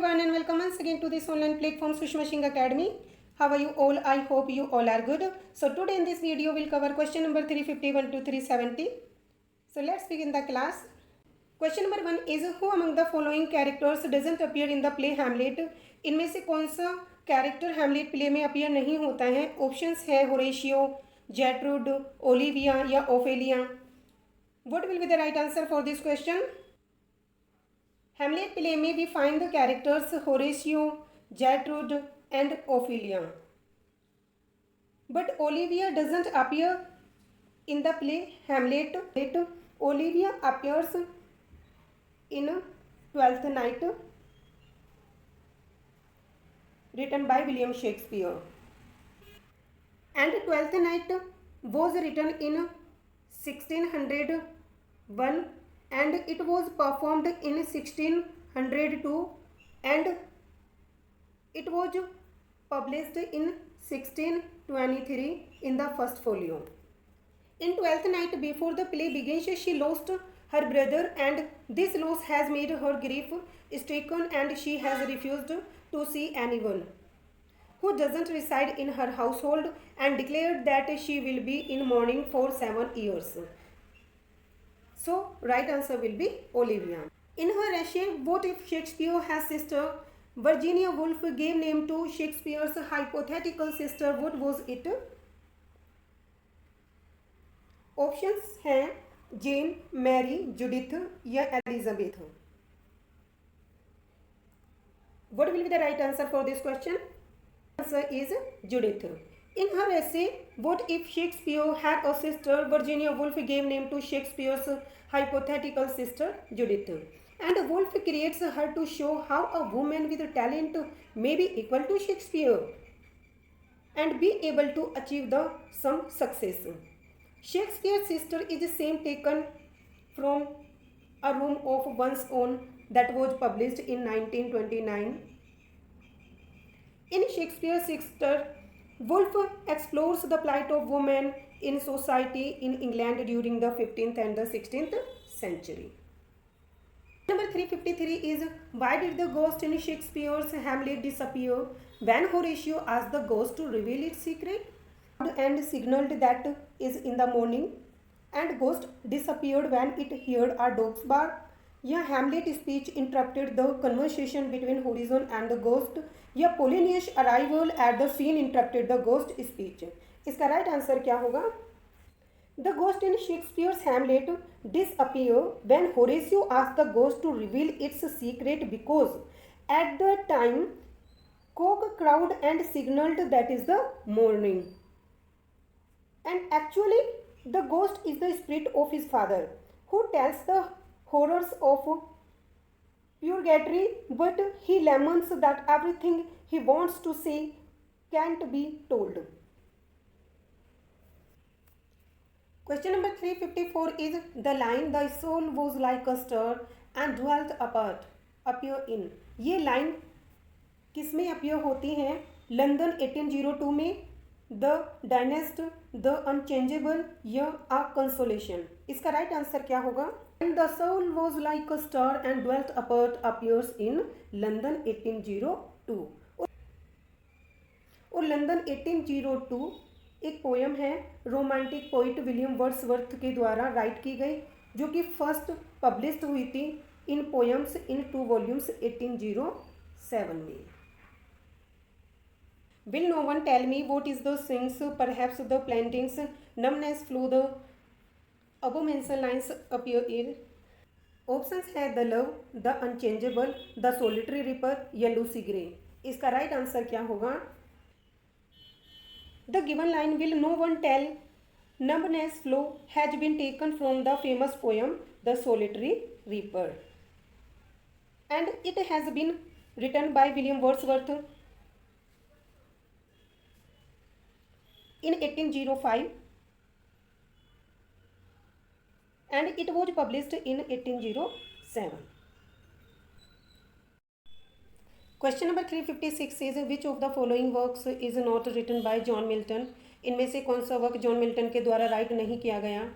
everyone and welcome once again to this online platform Sushma Singh Academy. How are you all? I hope you all are good. So today in this video we'll cover question number 351 to 370. So let's begin the class. Question number 1 is who among the following characters doesn't appear in the play Hamlet? इनमें से कौन सा character Hamlet play में appear नहीं होता है? Options है Horatio, जेट्रूड, Olivia या Ophelia. What will be the right answer for this question? Hamlet play में we find the characters Horatio, Gertrude and Ophelia. But Olivia doesn't appear in the play Hamlet. Olivia appears in Twelfth Night, written by William Shakespeare. And Twelfth Night was written in 1601 and it was performed in 1602 and it was published in 1623 in the first folio. In Twelfth Night, before the play begins, she lost her brother and this loss has made her grief stricken and she has refused to see anyone who doesn't reside in her household and declared that she will be in mourning for 7 years. So, right answer will be Olivia. In her essay, What If Shakespeare Has Sister? Virginia Woolf gave name to Shakespeare's hypothetical sister. What was it? Options हैं Jane, Mary, Judith या Elizabeth. What will be the right answer for this question? Answer is Judith. In her essay, What If Shakespeare Had a Sister? Virginia Woolf gave name to Shakespeare's hypothetical sister, Judith. And Woolf creates her to show how a woman with talent may be equal to Shakespeare and be able to achieve some success. Shakespeare's sister is the same taken from A Room of One's Own that was published in 1929. In Shakespeare's sister, Woolf explores the plight of women in society in England during the 15th and the 16th century. Number 353 is why did the ghost in Shakespeare's Hamlet disappear? When Horatio asked the ghost to reveal its secret and signaled that is in the morning, and ghost disappeared when it heard a dog's bark. यह Hamlet speech interrupted the conversation between Horizon and the ghost. यह Polonius arrival at the scene interrupted the ghost speech. इसका right answer क्या होगा? The ghost in Shakespeare's Hamlet disappeared when Horatio asked the ghost to reveal its secret because at the time cock crowed and signaled that is the morning. And actually the ghost is the spirit of his father who tells the horrors of purgatory, but he laments that everything he wants to say can't be told. Question number 354 is the line the soul was like a star and dwelt apart appear in. ये line किस में appear होती हैं? London 1802 में, the डायनेस्ट, the unchangeable या अ consolation. इसका right answer क्या होगा? And the soul was like a star and dwelt apart appears in London 1802. और लंदन 1802 एक पोयम है रोमांटिक पोइट विलियम वर्ड्सवर्थ के द्वारा राइट की गई जो कि फर्स्ट पब्लिश्ड हुई थी इन पोयम्स इन 2 वॉल्यूम्स 1807 में. Will no one tell me what is the swings, perhaps the plantings, numbness flow the above mentioned lines appear in. Options है the love, the unchangeable, the solitary reaper या Lucy Grey. इसका right answer क्या होगा? The given line will no one tell numbness flow has been taken from the famous poem the solitary reaper and it has been written by William Wordsworth in 1805 and it was published in 1807. Question number 356 is which of the following works is not written by John Milton? इनमें से कौन सा work John Milton के द्वारा right नहीं किया गया?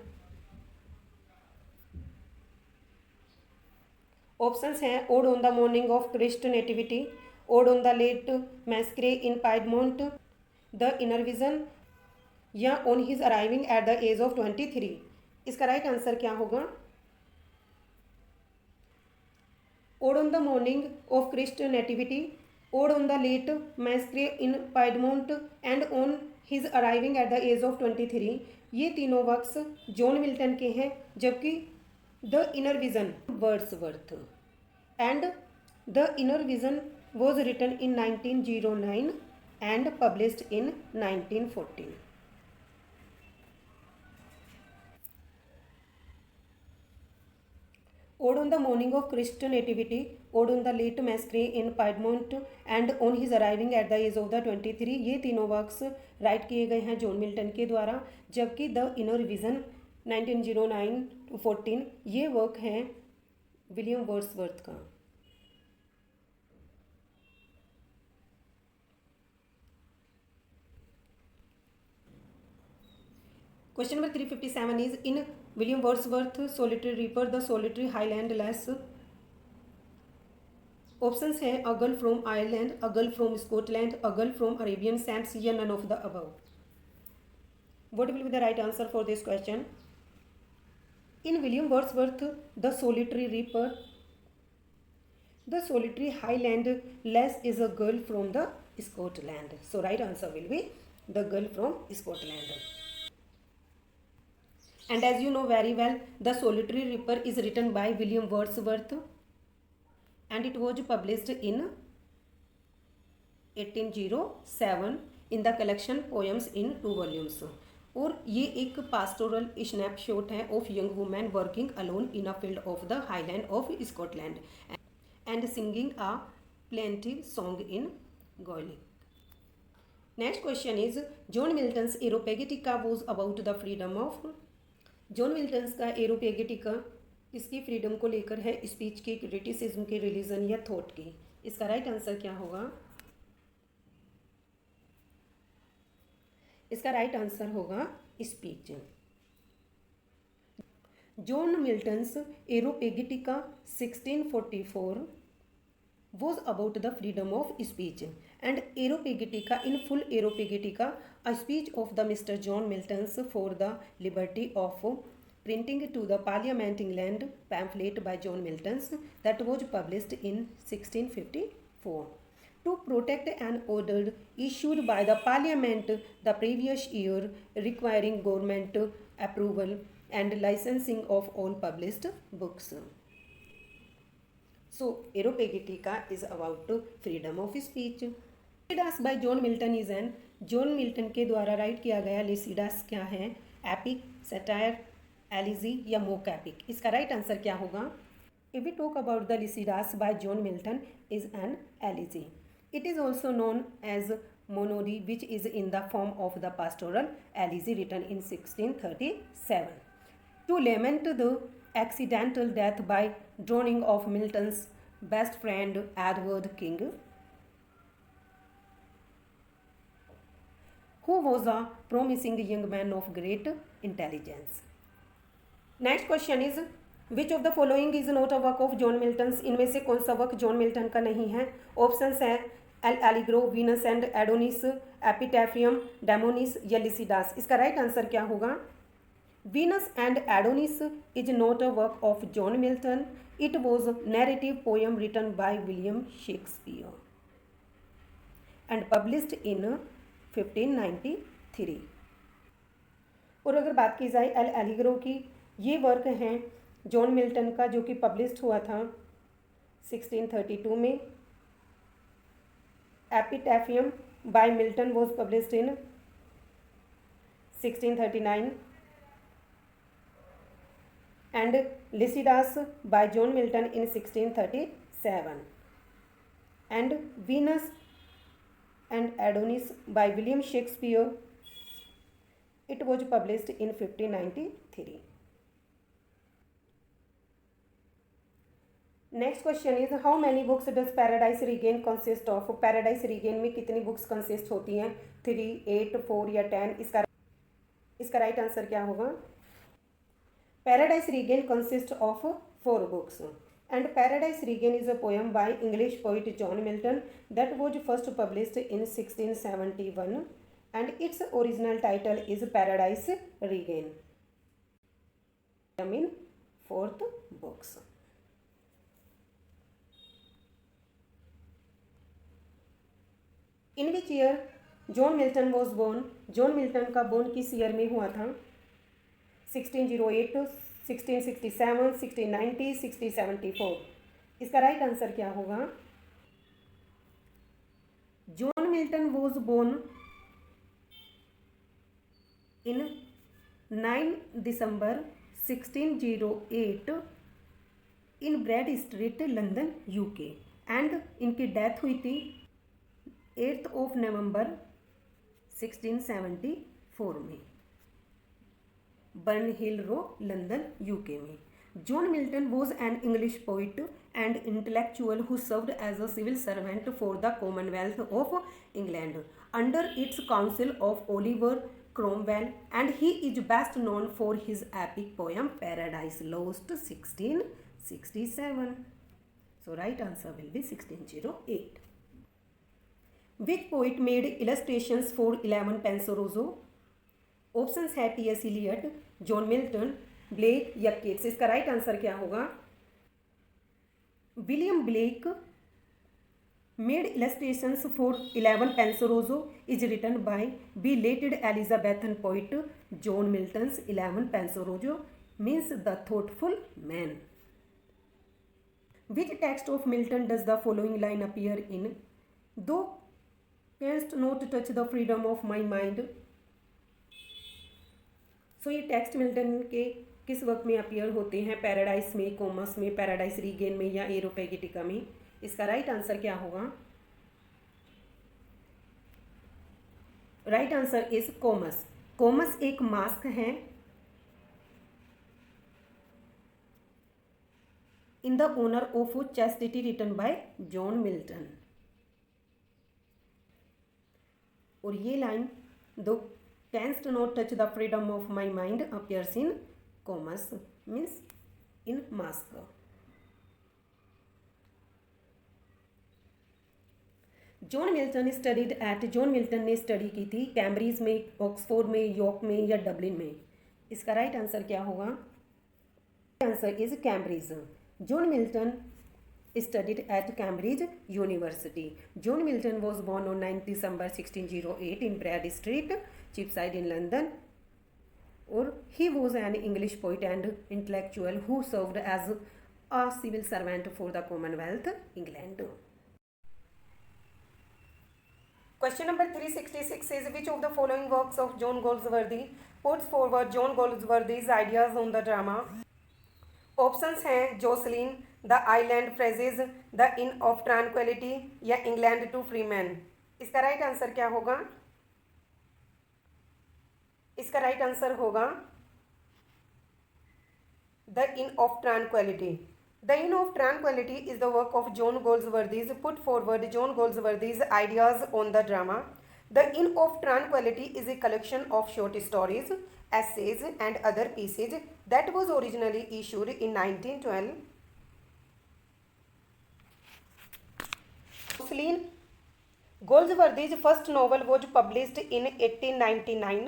Options हैं ode on the morning of Christ nativity, ode on the late massacre in Piedmont, the inner vision या on his arriving at the age of 23। इसका राइट आंसर क्या होगा? Ode on the morning of Christ nativity, ode on the late massacre in Piedmont and on his arriving at the age of 23, ये तीनों works John Milton के हैं, जबकि the inner vision Wordsworth and the inner vision was written in 1909 and published in 1914। Ode on the morning of Christ nativity, Ode on the late masquerade in Piedmont and on his arriving at the age of the 23, ये तीनों works right किए गए हैं John Milton के द्वारा, जबकि the inner vision 1909-14 ये work हैं विलियम वर्ड्सवर्थ का। Question number 357 is in William Wordsworth solitary reaper the solitary highland lass. Options हैं a girl from Ireland, a girl from Scotland, a girl from Arabian sands या none of the above. What will be the right answer for this question? In William Wordsworth the solitary reaper the solitary highland lass is a girl from the Scotland, so right answer will be the girl from Scotland. And as you know very well, The Solitary Reaper is written by William Wordsworth and it was published in 1807 in the collection Poems in 2 volumes। और ये एक pastoral snapshot है of young woman working alone in a field of the Highland of Scotland and singing a plaintive song in Gaelic। Next question is John Milton's Areopagitica was about the freedom of। John Milton's का एरोपेगिटिका इसकी freedom को लेकर है, speech की, criticism की, religion या thought की। इसका राइट आंसर क्या होगा? इसका राइट आंसर होगा speech. John Milton's Areopagitica 1644 was about the freedom of speech and Areopagitica in full Areopagitica, a speech of the Mr. John Milton's for the liberty of printing to the Parliament England pamphlet by John Milton's that was published in 1654 to protect an order issued by the Parliament the previous year requiring government approval and licensing of all published books। So, Areopagitica is about freedom of speech। Lycidas by John Milton is an John Milton के द्वारा write किया गया Lycidas क्या है? Epic, satire, elegy या mock epic. इसका right answer क्या होगा? If we talk about the Lycidas by John Milton is an elegy. It is also known as monody which is in the form of the pastoral elegy written in 1637 to lament the accidental death by drowning of Milton's best friend Edward King, who was a promising young man of great intelligence। Next question is which of the following is not a work of John Milton's? इनमें से कौन सा work John Milton का नहीं है? Options हैं L Allegro, Venus and Adonis, Epitaphium, Damonis या Lycidas. इसका राइट आंसर क्या होगा? Venus and Adonis is not a work of John Milton. It was a narrative poem written by William Shakespeare and published in 1593। और अगर बात की जाए L Allegro की, ये वर्क हैं जॉन मिल्टन का जो कि पब्लिश्ड हुआ था 1632 में। Epitaphium by Milton was published in 1639 and Lycidas by John Milton in 1637 and Venus and Adonis by William Shakespeare, it was published in 1593। Next question is how many books does Paradise Regained consist of? Paradise Regained में कितनी books consist होती हैं? 3, 8, 4 या 10? इसका right answer क्या होगा? Paradise Regained consists of 4 books। And Paradise Regain is a poem by English poet John Milton that was first published in 1671, and its original title is Paradise Regain. In fourth books. In which year John Milton was born? John Milton का born किस year में हुआ था? 1608, 1667, 1690, 1674. इसका right answer क्या होगा? John Milton was born in 9 December 1608 in Bread Street, London, UK, and इनकी death हुई थी 8 नवंबर 1674 में, Bunhill Row, London, UK में. John Milton was an English poet and intellectual who served as a civil servant for the Commonwealth of England under its Council of Oliver Cromwell, and he is best known for his epic poem Paradise Lost 1667. So right answer will be 1608. Which poet made illustrations for 11 Penseroso? Options है T.S. Eliot, John Milton, black या केट्स. इसका right answer क्या होगा? William Blake made illustrations for 11 Penseroso is written by belated Elizabethan poet John Milton's 11 Penseroso means the thoughtful man. Which text of Milton does the following line appear in? Though canst not touch the freedom of my mind. सो ये text Milton के किस work में appear होते हैं? Paradise में, commas में, paradise regain में या एरोपेगिटिका में. इसका राइट आंसर क्या होगा? Right answer is Comus. Comus एक मास्क है in the honour of chastity written by John Milton. और ये लाइन दो canst not touch the freedom of my mind appears in comus means in mask. John Milton studied at, John Milton ने study की थी Cambridge में, Oxford में, York में या डबलिन में. इसका राइट आंसर क्या होगा? Answer is Cambridge. John Milton studied at Cambridge University. John Milton was born on 9 December 1608 in Brad Street, Cheapside in London. Or he was an English poet and intellectual who served as a civil servant for the Commonwealth, England. Question number 366 is which of the following works of John Goldsworthy puts forward John Goldsworthy's ideas on the drama? Options हैं Jocelyn, the island Pharisees, the inn of tranquillity या England to free man. इसका right answer क्या होगा? इसका right answer होगा the inn of tranquillity. The inn of tranquillity is the work of John Galsworthy's put forward John Galsworthy's ideas on the drama. The inn of tranquillity is a collection of short stories, essays and other pieces that was originally issued in 1912. Jocelyn Goldsworthy's first novel was published in 1899.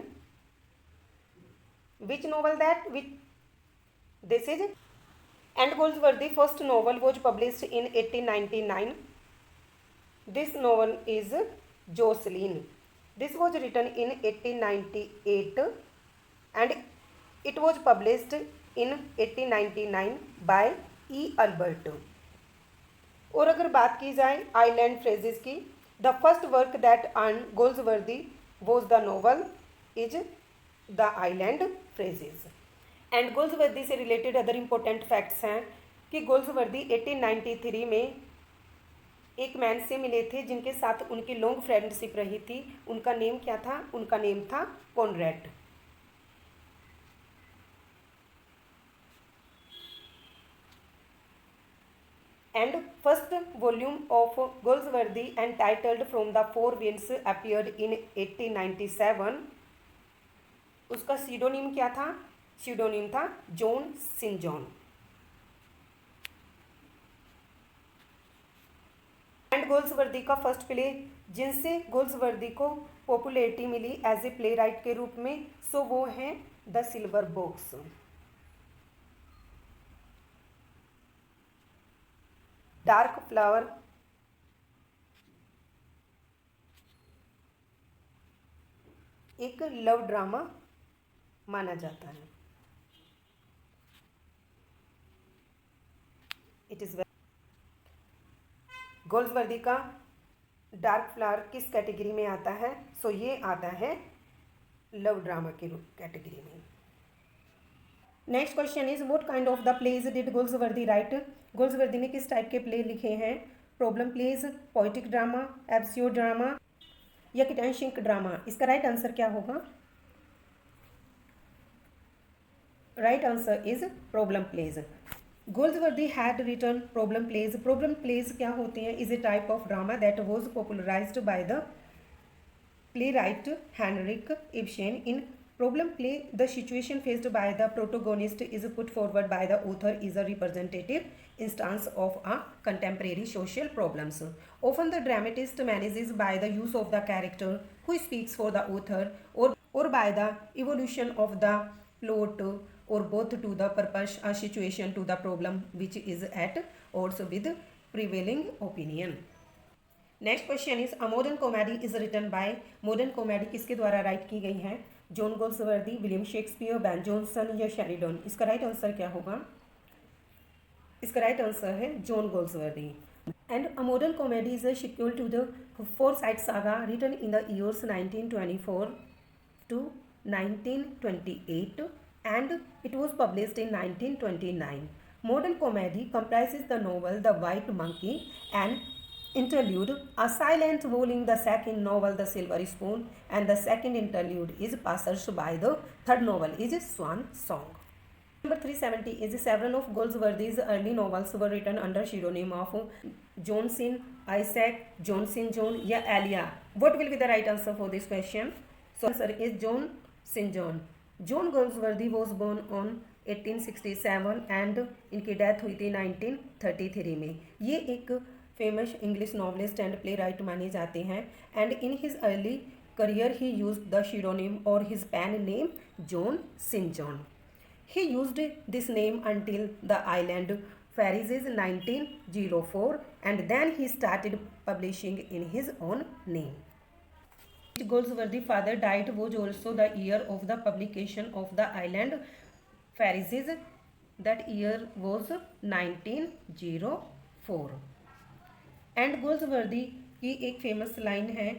Which novel that? Which this is? And Goldsworthy's first novel was published in 1899. This novel is Jocelyn. This was written in 1898. And it was published in 1899 by E. Albert. और अगर बात की जाए island Pharisees की, the first work that earn Galsworthy was the novel is the island Pharisees. And Galsworthy से related other important facts हैं कि गोल्ड्सवर्दी 1893 में एक मैन से मिले थे जिनके साथ उनकी लॉन्ग फ्रेंडशिप रही थी. उनका नेम क्या था? उनका नेम था Conrad. And first volume of Goldsworthy entitled From the Four Winds appeared in 1897. उसका सीडोनिम क्या था? सीडोनिम था John Sinjohn. And Galsworthy का फर्स्ट प्ले जिनसे गोल्सवर्दी को पॉपुलैरिटी मिली एज ए प्ले राइट के रूप में, सो वो हैं the Silver Box. Dark flower एक लव ड्रामा माना जाता है। इट इज़ गोल्सवर्दी का डार्क फ्लावर किस कैटेगरी में आता है? सो ये आता है लव ड्रामा के कैटेगरी में। Next question is what kind of the plays did Galsworthy write? Galsworthy ने किस टाइप के प्ले लिखे हैं? Problem plays, poetic drama, absurd drama या किटेंशिक ड्रामा? इसका राइट आंसर क्या होगा? Right answer is problem plays. Galsworthy had written problem plays. Problem plays क्या होते हैं? Is a type of drama that was popularised by the playwright Henrik Ibsen. In problem play, the situation faced by the protagonist is put forward by the author is a representative instance of a contemporary social problems. Often the dramatist manages by the use of the character who speaks for the author or by the evolution of the plot or both to the purpose a situation to the problem which is at odds with prevailing opinion. Next question is a modern comedy is written by. Modern comedy किसके द्वारा write की गई है? John Galsworthy, William Shakespeare, Ben Jonson या Sheridan? इसका right answer क्या होगा? इसका राइट आंसर है John Galsworthy. And a modern comedy is a sequel to the Forsyte saga written in the years 1924 to 1928 and it was published in 1929. Modern comedy comprises the novel The White Monkey and interlude, a silent role in the second novel The Silver Spoon, and the second interlude is passers by. The third novel is Swan Song. Number 370 is several of Goldsworthy's early novels were written under pseudonym of John St. Isaac, John St. John या Elia. What will be the right answer for this question? So answer is John St. John. John Goldsworthy was born on 1867 and इनकी death हुई थी 1933 में। ये एक famous English novelist and playwright माने जाते हैं and in his early career he use the pseudonym और his pen name John Sinjohn. He used this name until the island Pharisees 1904 and then he started publishing in his own name. Galsworthy father died was also the year of the publication of the island Pharisees, that year was 1904। And गोल्सवर्दी की एक famous line है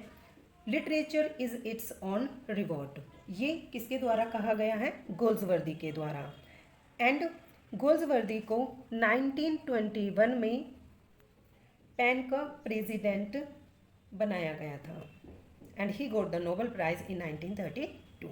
literature is it's on reward. ये किसके द्वारा कहा गया है? गोल्सवर्दी के द्वारा। एंड गोल्सवर्दी को 1921 में पेन का प्रेसिडेंट बनाया गया था and he got the Nobel prize in 1932।